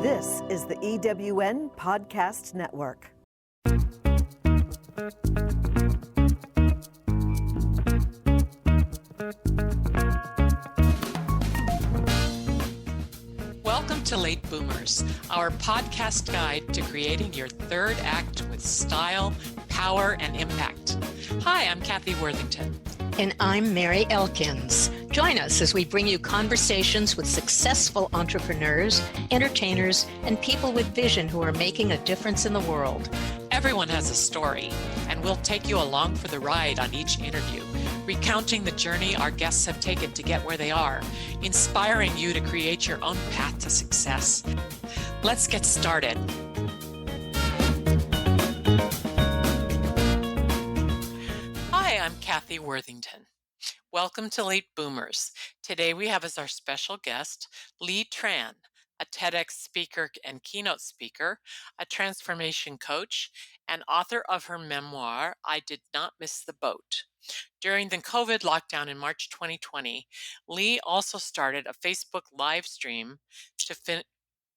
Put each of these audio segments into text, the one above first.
This is the EWN Podcast Network. Welcome to Late Boomers, our podcast guide to creating your third act with style, power, and impact. Hi, I'm Kathy Worthington. And I'm Mary Elkins. Join us as we bring you conversations with successful entrepreneurs, entertainers, and people with vision who are making a difference in the world. Everyone has a story, and we'll take you along for the ride on each interview, recounting the journey our guests have taken to get where they are, inspiring you to create your own path to success. Let's get started. Hi, I'm Kathy Worthington. Welcome to Late Boomers. Today we have as our special guest Lee Tran, a TEDx speaker and keynote speaker, a transformation coach, and author of her memoir, I Did Not Miss the Boat. During the COVID lockdown in March 2020, Lee also started a Facebook live stream to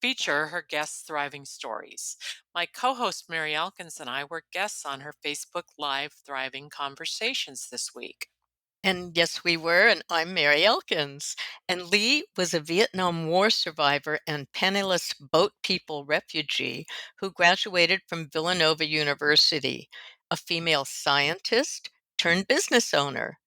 feature her guests' thriving stories. My co-host Mary Elkins and I were guests on her Facebook Live Thriving Conversations this week. And yes, we were, and I'm Mary Elkins. And Lee was a Vietnam War survivor and penniless boat people refugee who graduated from Villanova University, a female scientist turned business owner.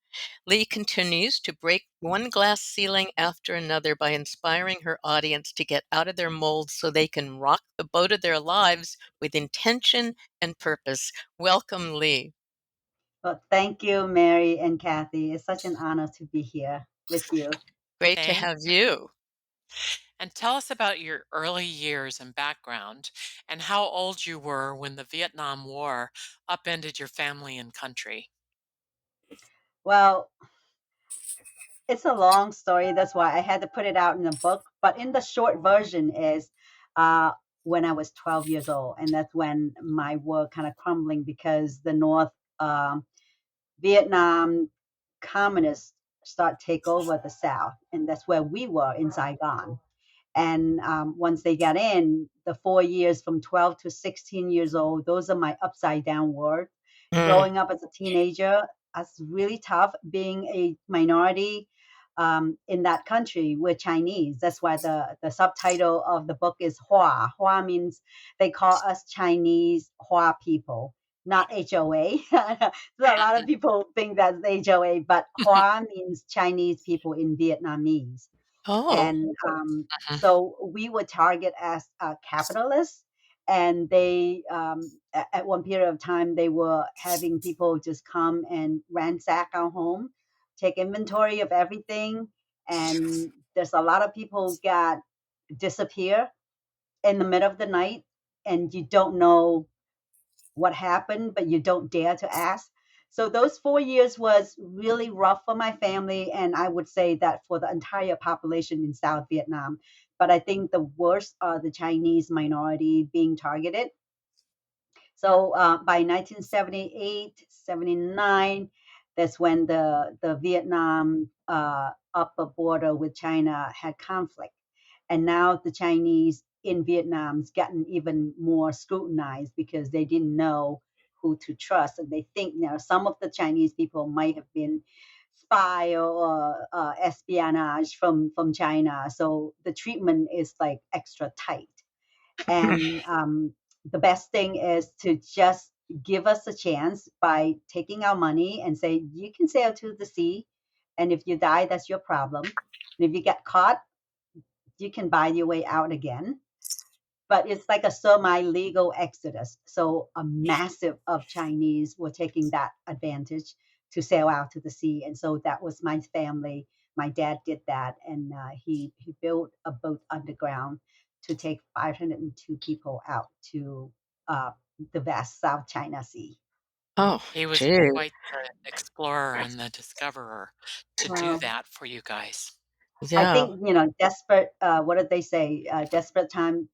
Lee continues to break one glass ceiling after another by inspiring her audience to get out of their molds so they can rock the boat of their lives with intention and purpose. Welcome, Lee. Well, thank you, Mary and Kathy. It's such an honor to be here with you. Great to have you. And tell us about your early years and background and how old you were when the Vietnam War upended your family and country. Well, it's a long story. That's why I had to put it out in a book. But in the short version is when I was 12 years old. And that's when my world kind of crumbling because the North Vietnam communists start take over the South. And that's where we were in Saigon. And once they got in, the 4 years from 12 to 16 years old, those are my upside down world. Growing up as a teenager, that's really tough being a minority in that country. We're Chinese. That's why the subtitle of the book is Hoa. Hoa means they call us Chinese Hoa people, not HOA. So a lot of people think that's HOA, but Hoa means Chinese people in Vietnamese. And so we were targeted as capitalists. And they, at one period of time, they were having people just come and ransack our home, take inventory of everything. And there's a lot of people got disappear in the middle of the night, and you don't know what happened, but you don't dare to ask. So those 4 years was really rough for my family, and I would say that for the entire population in South Vietnam. But I think the worst are the Chinese minority being targeted. So by 1978, 79, that's when the Vietnam upper border with China had conflict. And now the Chinese in Vietnam's gotten even more scrutinized because they didn't know who to trust. And they think now some of the Chinese people might have been spy or espionage from China. So the treatment is like extra tight. And the best thing is to just give us a chance by taking our money and say, you can sail to the sea. And if you die, that's your problem. And if you get caught, you can buy your way out again. But it's like a semi-legal exodus. So a massive of Chinese were taking that advantage to sail out to the sea. And so that was my family. My dad did that. And he built a boat underground to take 502 people out to the vast South China Sea. Oh, He was quite the explorer and the discoverer to do that for you guys. I think, desperate, what did they say? Desperate time,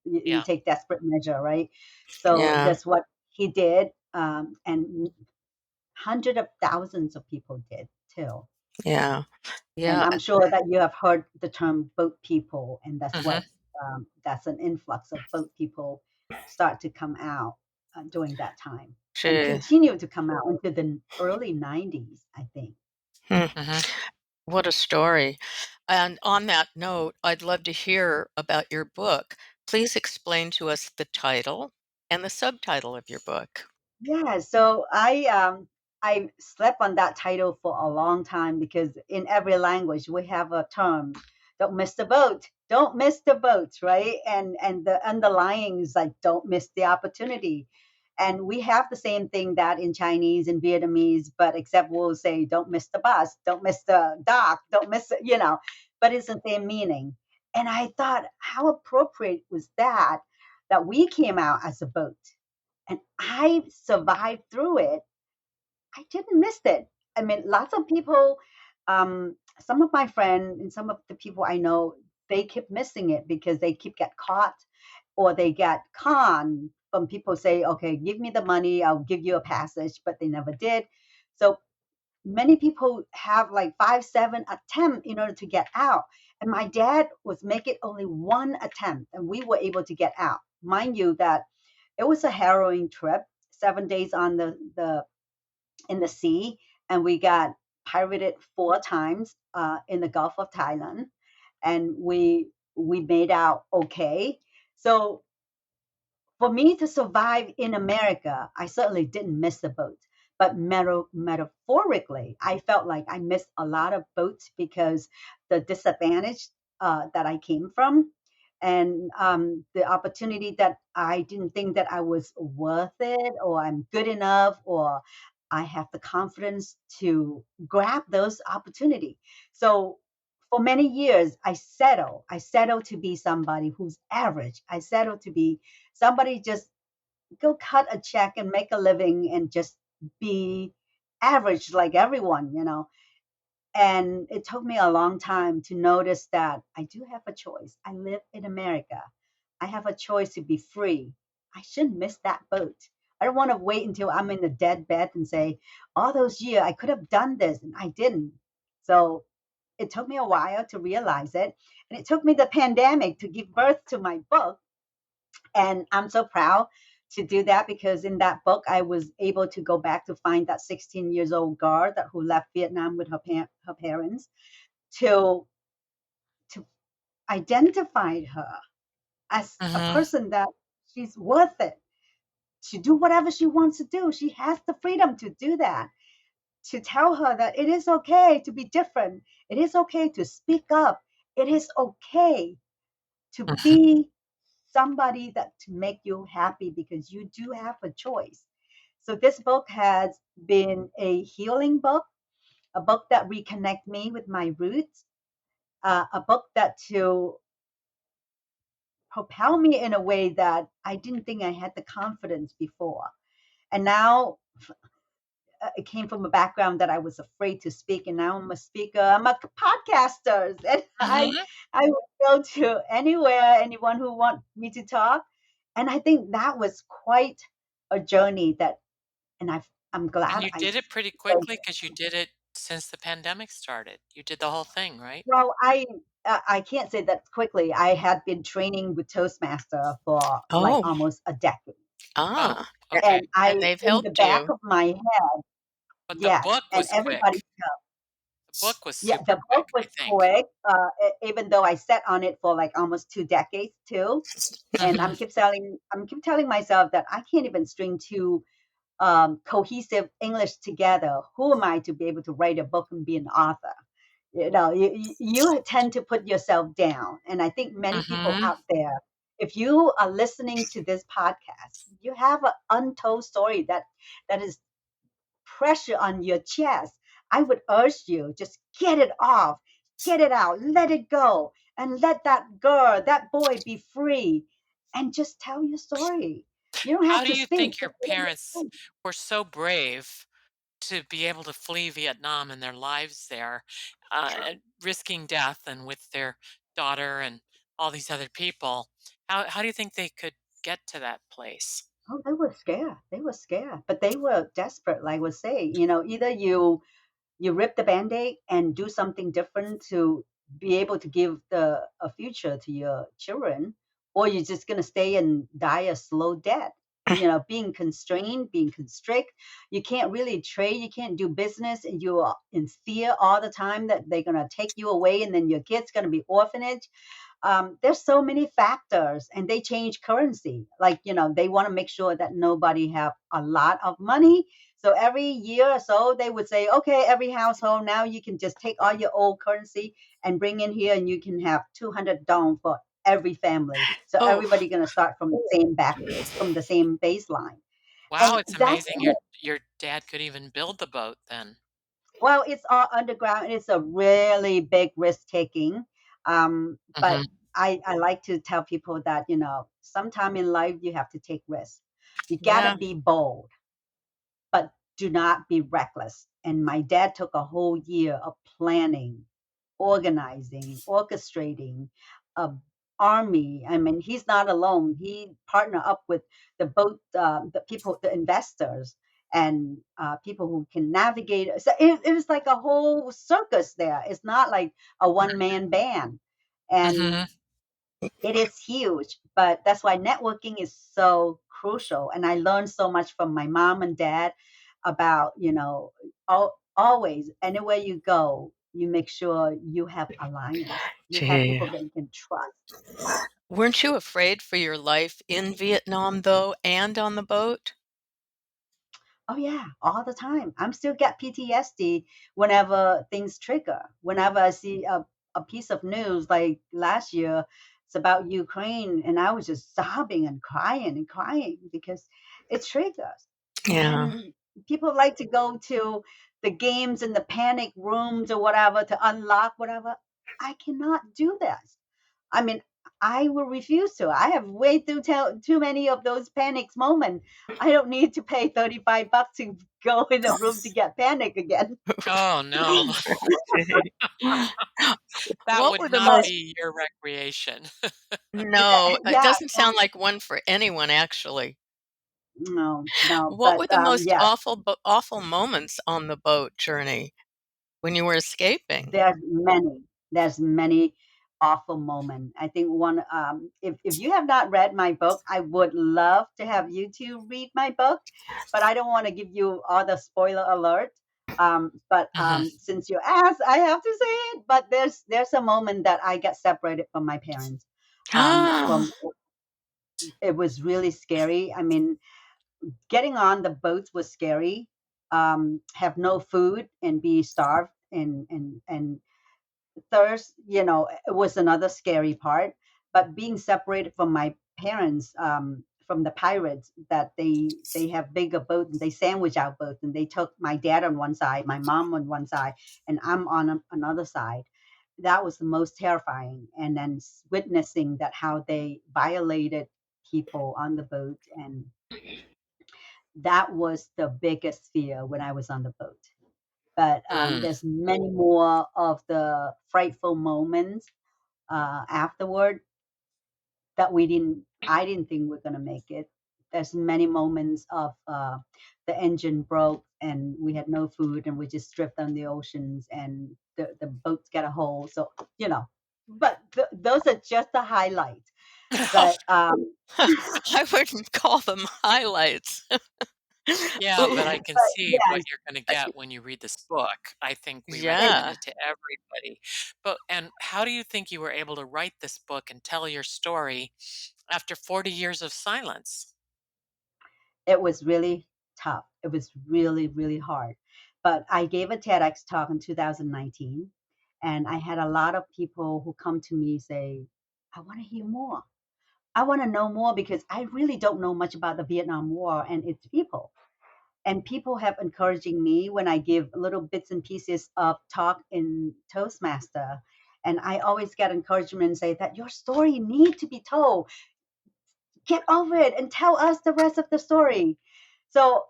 you take desperate measure, right? So that's what he did. And hundreds of thousands of people did too. Yeah. And I'm sure that you have heard the term boat people, and that's what that's an influx of boat people start to come out during that time and Gee. continue to come out into the early 90s, I think. Hmm. Mhm. What a story. And on that note, I'd love to hear about your book. Please explain to us the title and the subtitle of your book. Yeah, so I slept on that title for a long time because in every language we have a term, don't miss the boat, don't miss the boat, right? And the underlying is like don't miss the opportunity. And we have the same thing that in Chinese and Vietnamese, but except we'll say don't miss the bus, don't miss the dock, don't miss it, but it's the same meaning. And I thought how appropriate was that we came out as a boat and I survived through it. I didn't miss it. I mean, lots of people, some of my friends and some of the people I know, they keep missing it because they keep get caught or they get conned from people say, okay, give me the money, I'll give you a passage, but they never did. So many people have like 5, 7 attempt in order to get out. And my dad was making only one attempt and we were able to get out. Mind you that it was a harrowing trip, 7 days on the in the sea, and we got pirated 4 times in the Gulf of Thailand, and we made out okay. So for me to survive in America, I certainly didn't miss the boat. But metaphorically, I felt like I missed a lot of boats because the disadvantage that I came from and the opportunity that I didn't think that I was worth it or I'm good enough or I have the confidence to grab those opportunity. So for many years, I settled to be somebody who's average. I settled to be somebody just go cut a check and make a living and just be average like everyone. And it took me a long time to notice that I do have a choice. I live in America. I have a choice to be free. I shouldn't miss that boat. I don't want to wait until I'm in the dead bed and say, all those years I could have done this and I didn't. So it took me a while to realize it. And it took me the pandemic to give birth to my book, and I'm so proud to do that because in that book, I was able to go back to find that 16 years old girl that who left Vietnam with her parents to to identify her as a Mhm. person that she's worth it to do whatever she wants to do. She has the freedom to do that. To tell her that it is okay to be different. It is okay to speak up. It is okay to Mhm. be somebody that to make you happy because you do have a choice. So this book has been a healing book, a book that reconnect me with my roots, a book that to propel me in a way that I didn't think I had the confidence before. And now it came from a background that I was afraid to speak, and now I'm a speaker. I'm a podcaster, and Mhm. I would go to anywhere, anyone who want me to talk, and I think that was quite a journey that, and I'm And glad you I did it pretty did. quickly because you did it since the pandemic started. You did the whole thing, right? Well, I can't say that quickly. I had been training with Toastmaster for like Oh, almost a decade, Oh, ah, okay. and I and they've in the helped back you. of my head, But the yes, book and was everybody. quick. The book was Yeah, super the book quick, I was think. quick, even though I sat on it for like almost 2 decades too. And Mhm. I'm keep telling myself that I can't even string two cohesive English together. Who am I to be able to write a book and be an author? You tend to put yourself down, and I think many people Mhm. out there, if you are listening to this podcast, you have an untold story that is pressure on your chest, I would urge you just get it off, get it out, let it go, and let that girl, that boy be free and just tell your story. You don't How have do to you speak. think your Just let it parents go. were so brave to be able to flee Vietnam and their lives there, and risking death and with their daughter and all these other people? How do you think they could get to that place? Oh, they were scared. They were scared, but they were desperate. Like I was saying, either you rip the band-aid and do something different to be able to give a future to your children, or you're just going to stay and die a slow death. Being constrained, being constrict, you can't really trade, you can't do business, and you're in fear all the time that they're going to take you away, and then your kid's going to be orphanage. There's so many factors, and they change currency. Like, they want to make sure that nobody have a lot of money. So every year or so, they would say, okay, every household now you can just take all your old currency and bring in here, and you can have 200 dong for every family. So Oh, everybody going to start from the same baseline. Wow, And it's that's amazing your dad could even build the boat then. Well, it's all underground. It's a really big risk taking. But Mhm. I like to tell people that, sometime in life you have to take risks. You got to yeah. be bold, but do not be reckless. And my dad took a whole year of planning, organizing, orchestrating a army. I mean, he's not alone. He partnered up with the people, the investors, and people who can navigate. So it was like a whole circus there. It's not like a one man band. And Mhm. it is huge, but that's why networking is so crucial. And I learned so much from my mom and dad about, always, anywhere you go, you make sure you have alliance. You have Gee. people that you can trust. Weren't you afraid for your life in Vietnam, though, and on the boat? Oh yeah, all the time. I'm still get PTSD whenever things trigger. Whenever I see a piece of news like last year, it's about Ukraine, and I was just sobbing and crying because it triggers. Yeah. And people like to go to the games in the panic rooms or whatever to unlock whatever. I cannot do this. I mean, I will refuse to. I have way too many of those panics moments. I don't need to pay $35 to go in a room to get panic again. Oh, no. That What would were the not But most be your recreation. No, it yeah, doesn't sound like one for anyone, actually. no, What but were the most yes, awful moments on the boat journey when you were escaping? there's many. There's many awful moments. I think one, if you have not read my book, I would love to have you two read my book, but I don't want to give you all the spoiler alert. But Mhm. since you asked, I have to say it. But there's a moment that I get separated from my parents. Ah. From It was really scary. I mean, getting on the boats was scary. Have no food and be starved and thirst, it was another scary part. But being separated from my parents, from the pirates, that they have bigger boat and they sandwich our boat, and they took my dad on one side, my mom on one side, and I'm on another side. That was the most terrifying. And then witnessing that how they violated people on the boat, and that was the biggest fear when I was on the boat. But Mm. there's many more of the frightful moments afterward that I didn't think we're gonna make it. There's many moments of the engine broke and we had no food and we just drifted on the oceans and the boats got a hole. So but those are just the highlights. But I wouldn't call them highlights. Yeah, but I Ooh, can but see what yes, you're gonna get when you read this book. I think we it recommend yeah. it to everybody. And how do you think you were able to write this book and tell your story after 40 years of silence? it was really tough. It was really, really hard. But I gave a TEDx talk in 2019, and I had a lot of people who come to me say, I want to hear more. I want to know more because I really don't know much about the Vietnam War and its people. And people have encouraging me when I give little bits and pieces of talk in Toastmaster. And I always get encouragement and say that your story need to be told. Get over it and tell us the rest of the story. So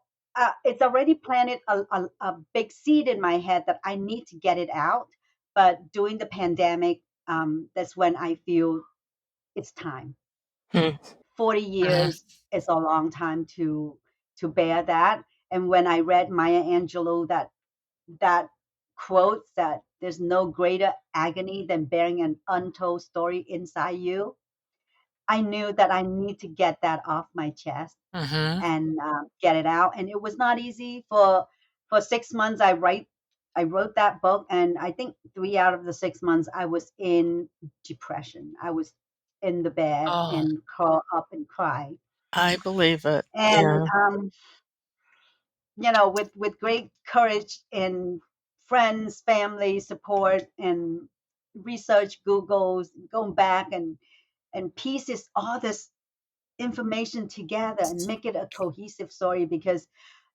it's already planted a big seed in my head that I need to get it out. But during the pandemic, that's when I feel it's time. Hmm. 40 Mhm. years is a long time to bear that. And when I read Maya Angelou, that quotes that there's no greater agony than bearing an untold story inside you. I knew that I need to get that off my chest Mhm. and get it out. And it was not easy. For 6 months, I wrote that book, and I think 3 out of the 6 months I was in depression. I was in the bed Oh. and curl up and cry. I believe it. And Yeah. with great courage and friends, family support, and research, Google's going back and pieces all this information together and make it a cohesive story, because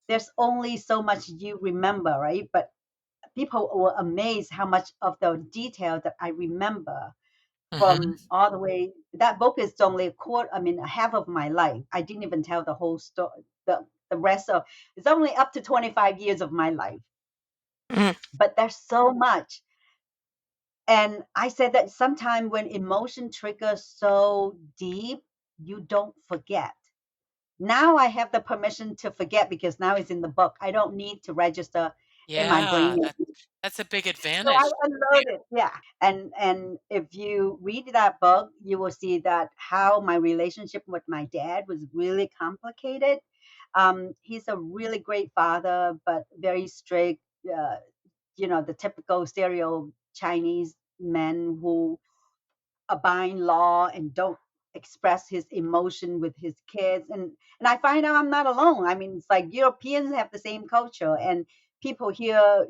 there's only so much you remember, right? But people were amazed how much of the detail that I remember Mhm. from all the way. That book is only a quarter, I mean, a half of my life. I didn't even tell the whole story. The rest of it's only up to 25 years of my life, Mm, but there's so much. And I said that sometime when emotion triggers so deep, you don't forget. Now I have the permission to forget because now it's in the book. I don't need to register in my Yeah, brain. that's a big So I advantage. unloaded. Yeah. And if you read that book, you will see that how my relationship with my dad was really complicated. He's a really great father, but very strict. The typical stereo Chinese men who abide law and don't express his emotion with his kids. And I find out I'm not alone. I mean, it's like Europeans have the same culture, and people here, a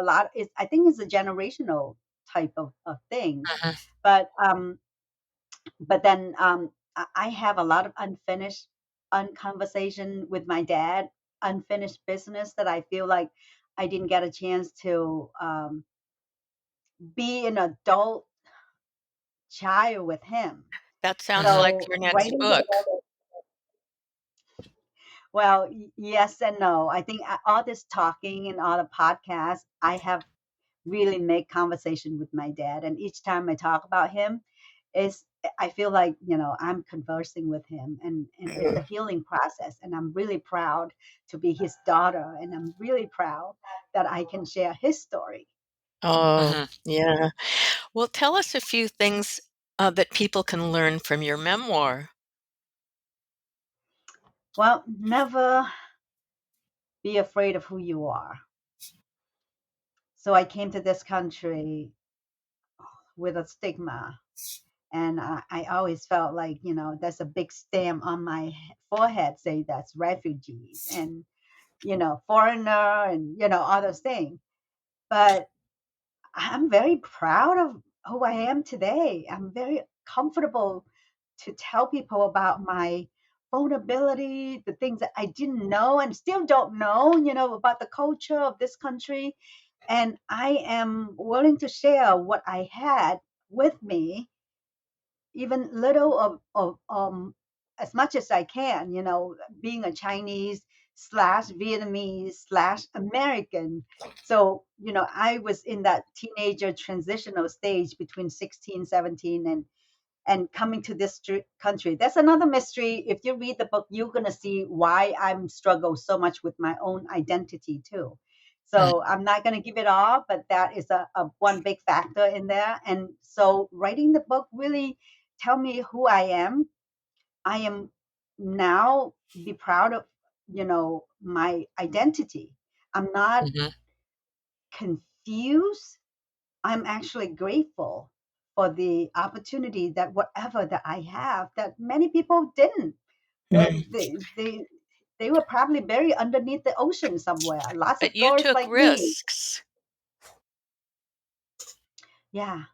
lot. I think it's a generational type of thing. Mhm. But then I have a lot of unfinished unconversation with my dad, unfinished business that I feel like I didn't get a chance to be an adult child with him. that sounds Mhm. like So your next writing the book. book, well, yes and no. I think all this talking and all the podcasts, I have really made conversation with my dad, and each time I talk about him, is I feel like I'm conversing with him, and it's a healing process. And I'm really proud to be his daughter, and I'm really proud that I can share his story. Oh, Mhm. yeah. Well, tell us a few things that people can learn from your memoir. Well, never be afraid of who you are. So I came to this country with a stigma. And I always felt like, there's a big stamp on my forehead say that's refugees and, foreigner and, all those things. But I'm very proud of who I am today. I'm very comfortable to tell people about my vulnerability, the things that I didn't know and still don't know, about the culture of this country. And I am willing to share what I had with me, even little of as much as I can, being a Chinese slash Vietnamese slash American. So, I was in that teenager transitional stage between 16, 17, and coming to this country. That's another mystery. If you read the book, you're going to see why I'm struggle so much with my own identity too. Mhm. So I'm not going to give it all, but that is a one big factor in there. And so writing the book really tell me who I am. I am now be proud of, my identity. I'm not Mhm. confused. I'm actually grateful for the opportunity that whatever that I have that many people didn't. Uh, Mm. they, they, they were probably buried underneath the ocean somewhere. Lots But of you girls took like me. risks. Yeah.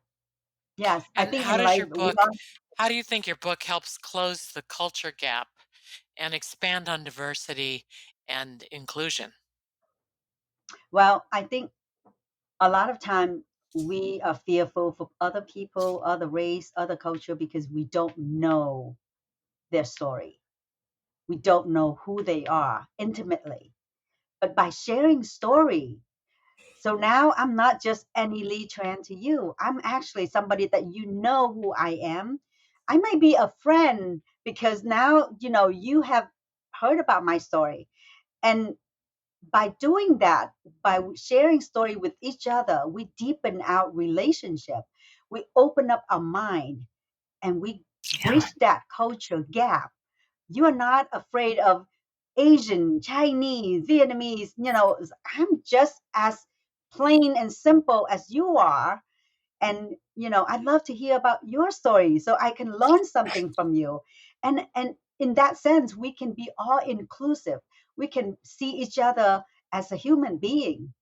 Yes. I And think in life we all, how do you think your book helps close the culture gap and expand on diversity and inclusion? well, I think a lot of time we are fearful for other people, other race, other culture because we don't know their story. We don't know who they are intimately. But by sharing story, so now I'm not just any Lee Tran to you. I'm actually somebody that you know who I am. I might be a friend because now you have heard about my story. And by doing that, by sharing story with each other, we deepen our relationship. We open up our mind and we Yeah. bridge that culture gap. You are not afraid of Asian, Chinese, Vietnamese, I'm just as plain and simple as you are. And I'd love to hear about your story so I can learn something from you. And in that sense, we can be all inclusive. We can see each other as a human being,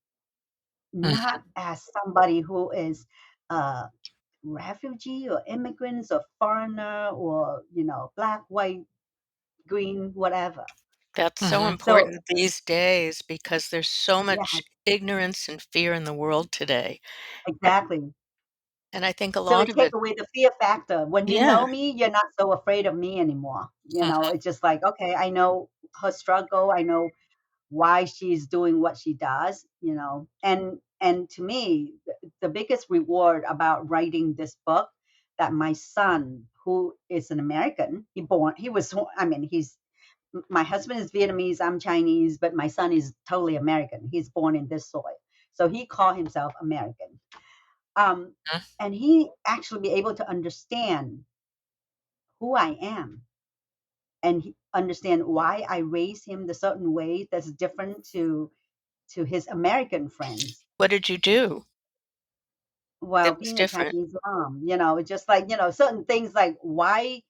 Mhm. not as somebody who is a refugee or immigrants or foreigner or black, white, green, whatever. That's so Mhm. So important these days because there's so yeah, much ignorance and fear in the world today. exactly. And I think a So lot it of take it. away the fear factor. When you Yeah. know me, you're not so afraid of me anymore. Mhm. It's just like, okay, I know her struggle. I know why she's doing what she does. And to me, the biggest reward about writing this book, that my son, who is an American, he's my husband is Vietnamese, I'm Chinese, but my son is totally American. He's born in this soil. So he called himself American. Um, and he actually be able to understand who I am and understand why I raise him the certain way that's different to his American friends. What did you do Well, that was being a different? Chinese mom, it's just like, certain things like why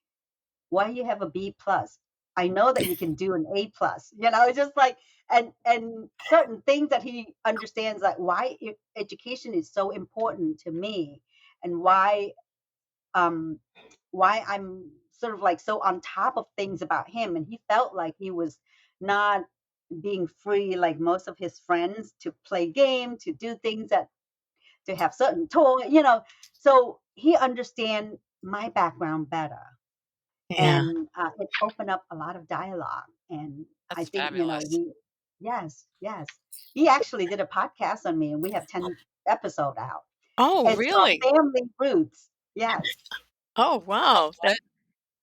you have a B plus. I know that you can do an A plus. It's just like and certain things that he understands, like why education is so important to me, and um why I'm sort of like so on top of things about him. And he felt like he was not being free like most of his friends to play game, to do things, that to have certain toy. So he understand my background better, Yeah. and it opened up a lot of dialogue. And I That's think fabulous. we yes, he actually did a podcast on me, and we have 10 episode out. Oh, It's called really? Family Roots. Yes, Oh, Called wow. what?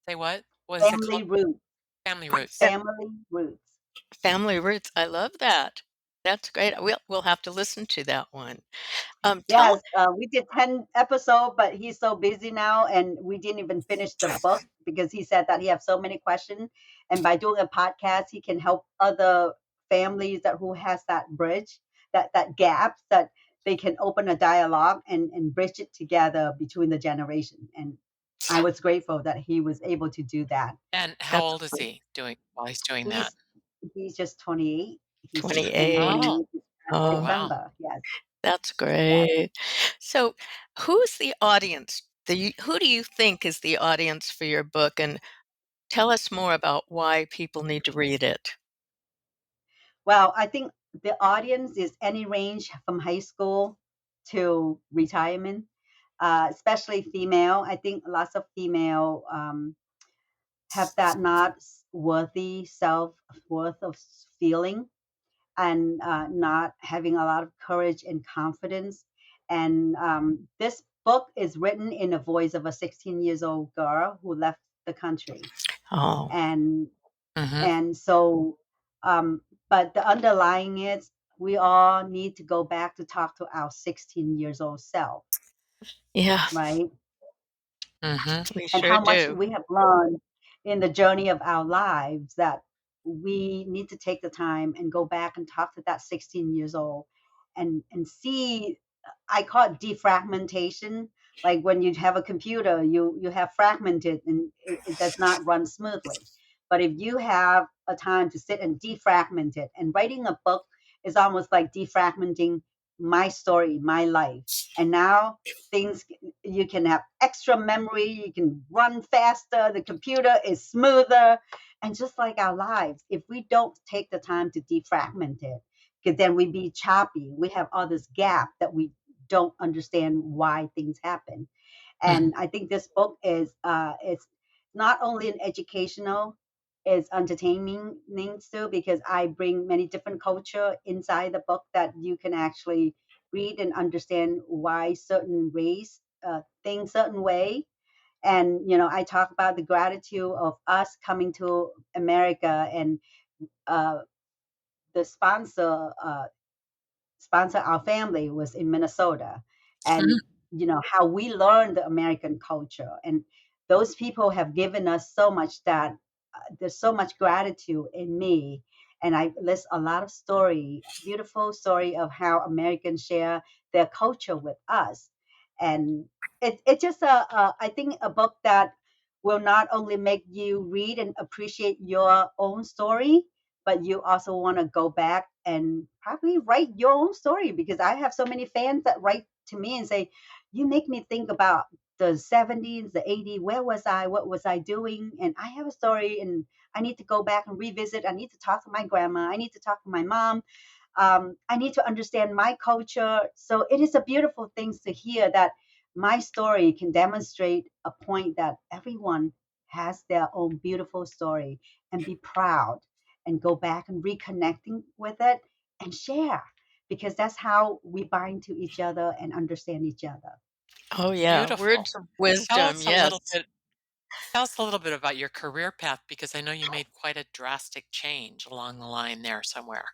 Say what? What is it called? Family Roots. Family Roots. That Family Roots. family roots. I love that. That's great. We'll have to listen to that one. Tell. Yes, we did 10 episode, but he's so busy now, and we didn't even finish the book because he said that he have so many questions. And by doing a podcast, he can help other families that who has that bridge, that gap, that they can open a dialogue and bridge it together between the generation. And I was grateful that he was able to do that. And how That's old is great. he doing while he's doing that? He's he's just 28. He's just turned 28. Oh, 28 this past Oh, wow. December. Yes, that's yes. great. So, who's the audience? Who do you think is the audience for your book? And tell us more about why people need to read it. Well, I think the audience is any range from high school to retirement, especially female. I think lots of female have that not worthy self worth of feeling, and not having a lot of courage and confidence. And this book is written in the voice of a 16 years old girl who left the country, Oh, and Mhm. and so, um, but the underlying is we all need to go back to talk to our 16 years old self, yeah, right? Mhm. we And sure how much do. we have learned in the journey of our lives, that we need to take the time and go back and talk to that 16 years old, and see. I call it defragmentation. Like when you have a computer, you have fragmented, and it does not run smoothly. But if you have a time to sit and defragment it, and writing a book is almost like defragmenting my story, my life. And now things, you can have extra memory, you can run faster, the computer is smoother. And just like our lives, if we don't take the time to defragment it, 'cause then we be choppy. We have all this gap that we don't understand why things happen. Mhm. And I think this book is it's not only an educational, it's entertaining too, because I bring many different culture inside the book that you can actually read and understand why certain race think certain way. And I talk about the gratitude of us coming to America, and uh, the sponsor our family was in Minnesota, and how we learned the American culture, and those people have given us so much that there's so much gratitude in me, and I list a lot of story, beautiful story of how Americans share their culture with us, and it's just I think a book that will not only make you read and appreciate your own story, but you also want to go back and probably write your own story, because I have so many fans that write to me and say, you make me think about the 70s, the 80s, where was I? What was I doing? And I have a story and I need to go back and revisit. I need to talk to my grandma. I need to talk to my mom. I need to understand my culture. So it is a beautiful thing to hear that my story can demonstrate a point that everyone has their own beautiful story, and be proud and go back and reconnecting with it and share, because that's how we bind to each other and understand each other. Oh, yeah. Beautiful. Words of Tell wisdom. us a little Yes. bit tell us a little bit about your career path because I know you made quite a drastic change along the line there somewhere.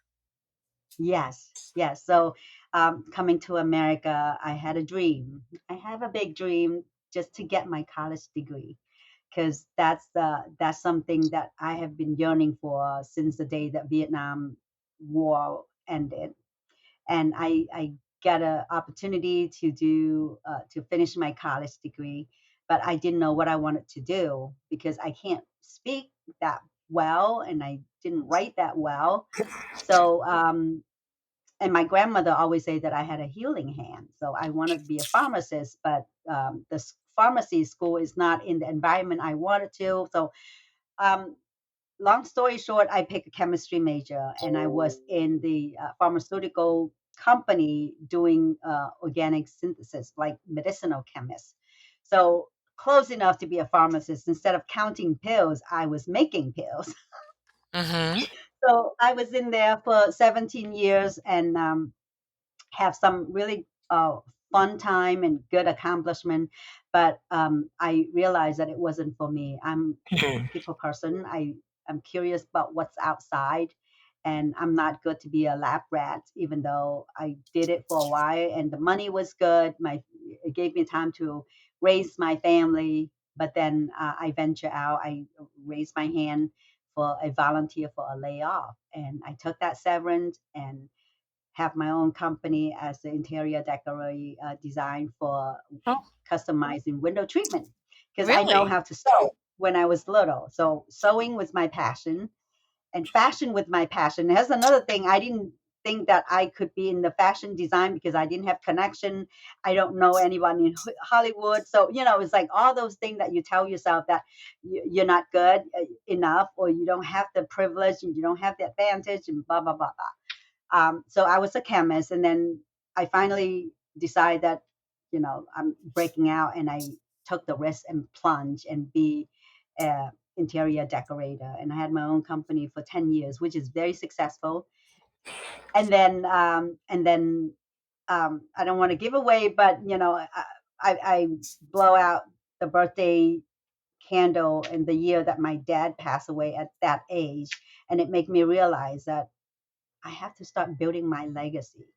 Yes, yes. So coming to America, I had a dream. I have a big dream just to get my college degree, because that's something that I have been yearning for since the day that Vietnam War ended, and I got an opportunity to finish my college degree, but I didn't know what I wanted to do because I can't speak that well and I didn't write that well. So and my grandmother always say that I had a healing hand. So I wanted to be a pharmacist, but the pharmacy school is not in the environment I wanted to. So um, long story short, I picked a chemistry major, and I was in the pharmaceutical company doing organic synthesis, like medicinal chemist. So close enough to be a pharmacist. Instead of counting pills, I was making pills. Mhm. So I was in there for 17 years, and have some really fun time and good accomplishment. But I realized that it wasn't for me. I'm a people person. I'm curious about what's outside, and I'm not good to be a lab rat. Even though I did it for a while, and the money was good, it gave me time to raise my family. But then I venture out. I raised my hand for a volunteer for a layoff, and I took that severance and have my own company as the interior decorator design for Oh, customizing window treatment, because I know Really? how to sew when I was little. So sewing was my passion and fashion was my passion. That's another thing. I didn't think that I could be in the fashion design because I didn't have connection. I don't know anyone in Hollywood. So, it's like all those things that you tell yourself that you're not good enough, or you don't have the privilege and you don't have the advantage and blah, blah, blah, blah. So I was a chemist, and then I finally decided that I'm breaking out, and I took the risk and plunge and be a interior decorator, and I had my own company for 10 years, which is very successful. And then I don't want to give away, but I blow out the birthday candle in the year that my dad passed away at that age, and it made me realize that I have to start building my legacy.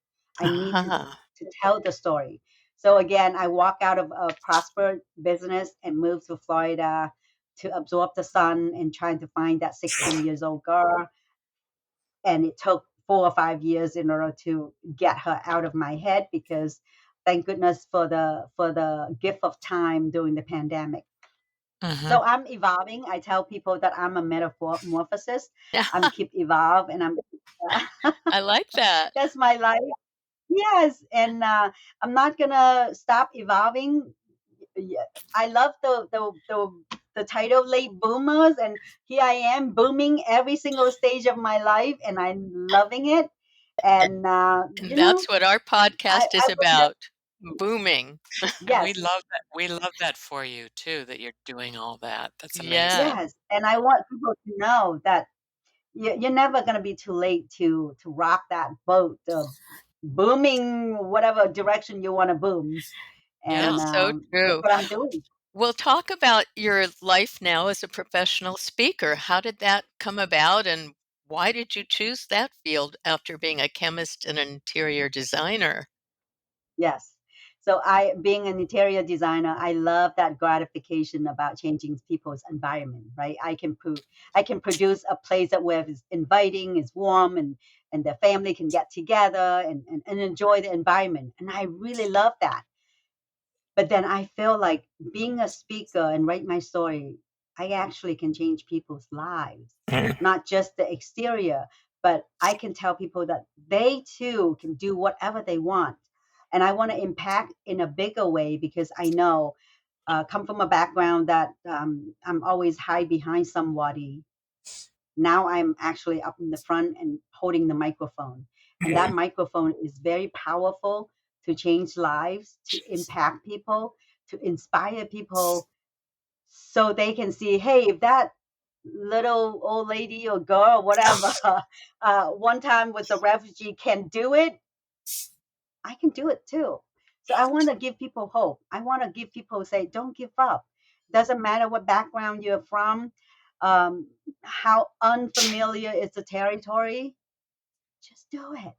I need Ah, to tell the story. So again, I walk out of a prosperous business and move to Florida to absorb the sun and trying to find that 16 years old girl. And it took 4 or 5 years in order to get her out of my head, because thank goodness for the gift of time during the pandemic. mhm. So I'm evolving. I tell people that I'm a metamorphosis. yeah. I'm keep evolve, and I'm I like that. that's my life. Yes, and I'm not gonna stop evolving. Yeah, I love the title "Late Boomers," and here I am booming every single stage of my life, and I'm loving it. And And that's what our podcast I is would never. about. Booming. And we Yes, love that for you too, that you're doing all that. That's Yeah. amazing. yes, and I want people to know that you're never gonna be too late to rock that boat, booming whatever direction you want to boom, and It's Yeah. so that's true. what I'm doing. Well, talk about your life now as a professional speaker. How did that come about and Why did you choose that field after being a chemist and an interior designer? Yes. So being an interior designer, I love that gratification about changing people's environment, right? I can produce a place that where it's inviting, it's warm, and the family can get together and enjoy the environment. And I really love that. But then I feel like being a speaker and write my story, I actually can change people's lives, not just the exterior, but I can tell people that they too can do whatever they want. And I want to impact in a bigger way because I know, come from a background that I'm always hide behind somebody. Now I'm actually up in the front and holding the microphone. And that microphone is very powerful to change lives, to impact people, to inspire people so they can see, hey, if that little old lady or girl or whatever one time was a refugee can do it, I can do it too. So I want to give people hope. I want to give people say, don't give up. Doesn't matter what background you're from, how unfamiliar is the territory. Just do it.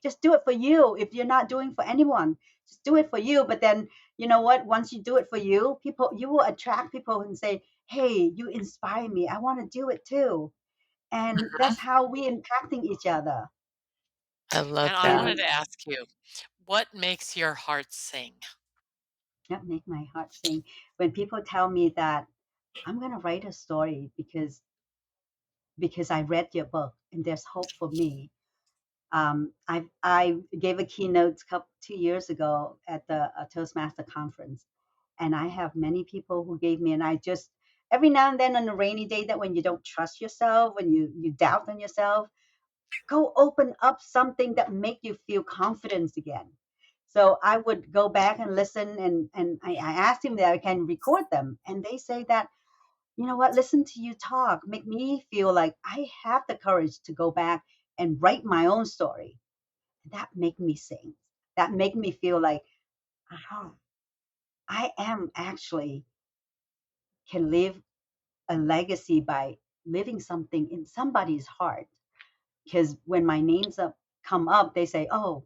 Just do it for you. If you're not doing for anyone, just do it for you. But then you know what? Once you do it for you, people you will attract people and say, hey, you inspire me. I want to do it too. And that's how we impacting each other. I love And I that. wanted And to ask you, what makes your heart sing? that make my heart sing when people tell me that I'm gonna write a story because I read your book and there's hope for me. I gave a keynote 2 years ago at the Toastmaster conference, and I have many people who gave me, and I just every now and then on a rainy day that when you don't trust yourself, when you doubt on yourself, go open up something that make you feel confidence again. So I would go back and listen, and I asked him that I can record them, and they say that you know what, listen to you talk, make me feel like I have the courage to go back and write my own story. That make me sing. That make me feel like, aha, I am actually can live a legacy by living something in somebody's heart. Because when my names come up, they say, oh,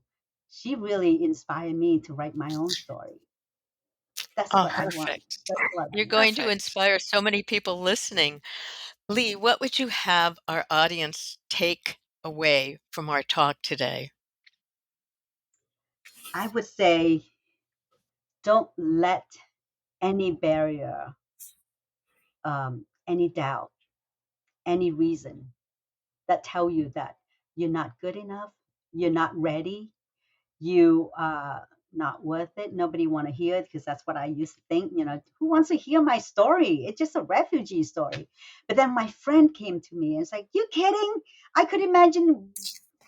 she really inspired me to write my own story. That's Oh, what I want. Perfect. That's what I you're want. going to Perfect. inspire so many people listening. Lee, what would you have our audience take away from our talk today? I would say don't let any barrier, any doubt, any reason that tell you that you're not good enough, you're not ready, you not worth it. Nobody want to hear it because that's what I used to think. You know, who wants to hear my story? It's just a refugee story. But then my friend came to me and it's like, you kidding? I could imagine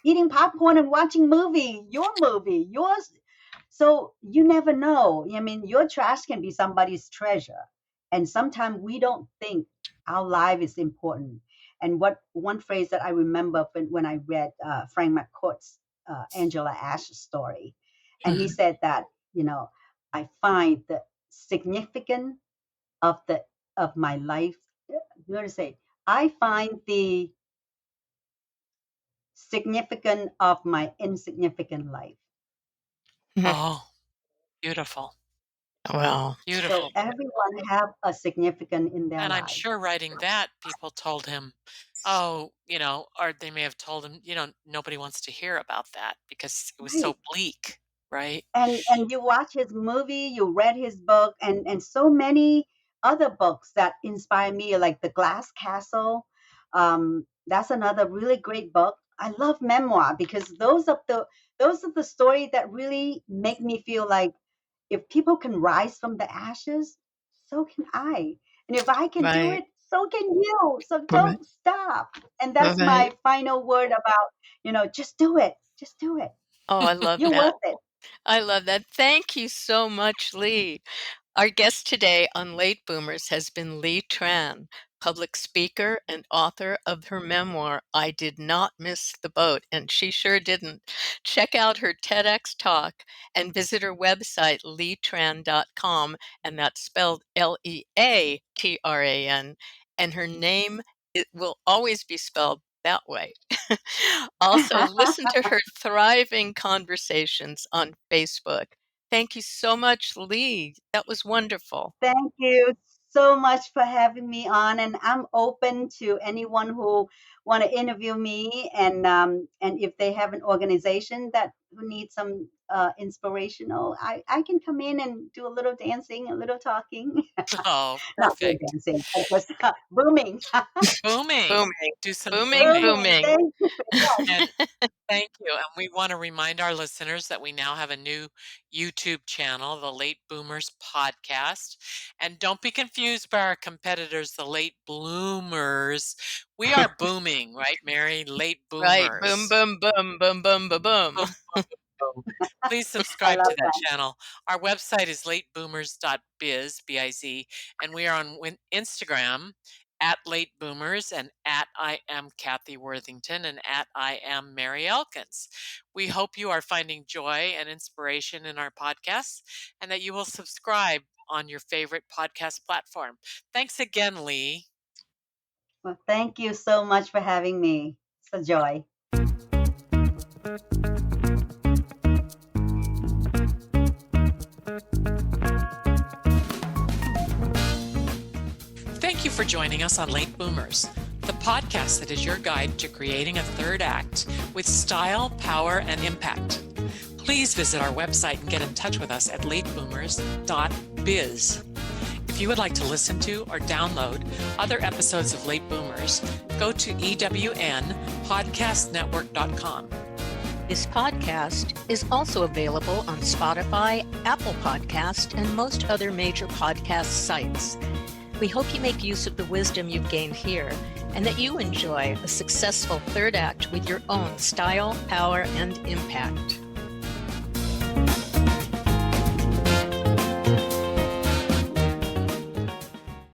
eating popcorn and watching movie, yours. So you never know. I mean, your trash can be somebody's treasure. And sometimes we don't think our life is important. And what one phrase that I remember when I read Frank McCourt's Angela Ash's story, and he Mhm. said that, you know, I find the significance of the of my life. You know to say, I find the significant of my insignificant life. Oh, beautiful. Well, So Beautiful. everyone have a significant in their And I'm life. sure writing that, people told him, oh, or they may have told him, nobody wants to hear about that because it was Right. so bleak, right? And you watch his movie, you read his book, and so many other books that inspire me, like The Glass Castle. That's another really great book. I love memoir because those are the story that really make me feel like if people can rise from the ashes, so can I. And if I can do right, it, so can you. So right, don't stop. And that's right. my final word about, just do it. Just do it. Oh, I love You're that. worth it. I love that. Thank you so much, Lee. Our guest today on Late Boomers has been Lee Tran, public speaker and author of her memoir, I Did Not Miss the Boat, and she sure didn't. Check out her TEDx talk and visit her website, leetran.com, and that's spelled Leatran. And her name, it will always be spelled that way. Also, listen to her thriving conversations on Facebook. Thank you so much, Lee. That was wonderful. Thank you so much for having me on, and I'm open to anyone who want to interview me, and if they have an organization that who needs some inspirational, I can come in and do a little dancing, a little talking. Oh, Not really perfect. dancing, but just booming, Booming. Booming, Do some booming, booming. booming. booming. Thank you. And thank you. And we want to remind our listeners that we now have a new YouTube channel, the Late Boomers Podcast. And don't be confused by our competitors, the Late Bloomers. We are booming, right, Mary? Late Right. Boom, Boomers. boom, boom, boom, boom, boom, boom. Boom, boom, boom. Please I subscribe love to that that. channel. Our website is lateboomers.biz, B-I-Z, and we are on Instagram at Late Boomers and at I am Kathy Worthington and at I am Mary Elkins. We hope you are finding joy and inspiration in our podcasts and that you will subscribe on your favorite podcast platform. Thanks again, Lee. Well, thank you so much for having me. It's a joy. Thank you for joining us on Late Boomers, the podcast that is your guide to creating a third act with style, power, and impact. Please visit our website and get in touch with us at lateboomers.biz. If you would like to listen to or download other episodes of Late Boomers, go to ewnpodcastnetwork.com. This podcast is also available on Spotify, Apple Podcast, and most other major podcast sites. We hope you make use of the wisdom you've gained here and that you enjoy a successful third act with your own style, power, and impact.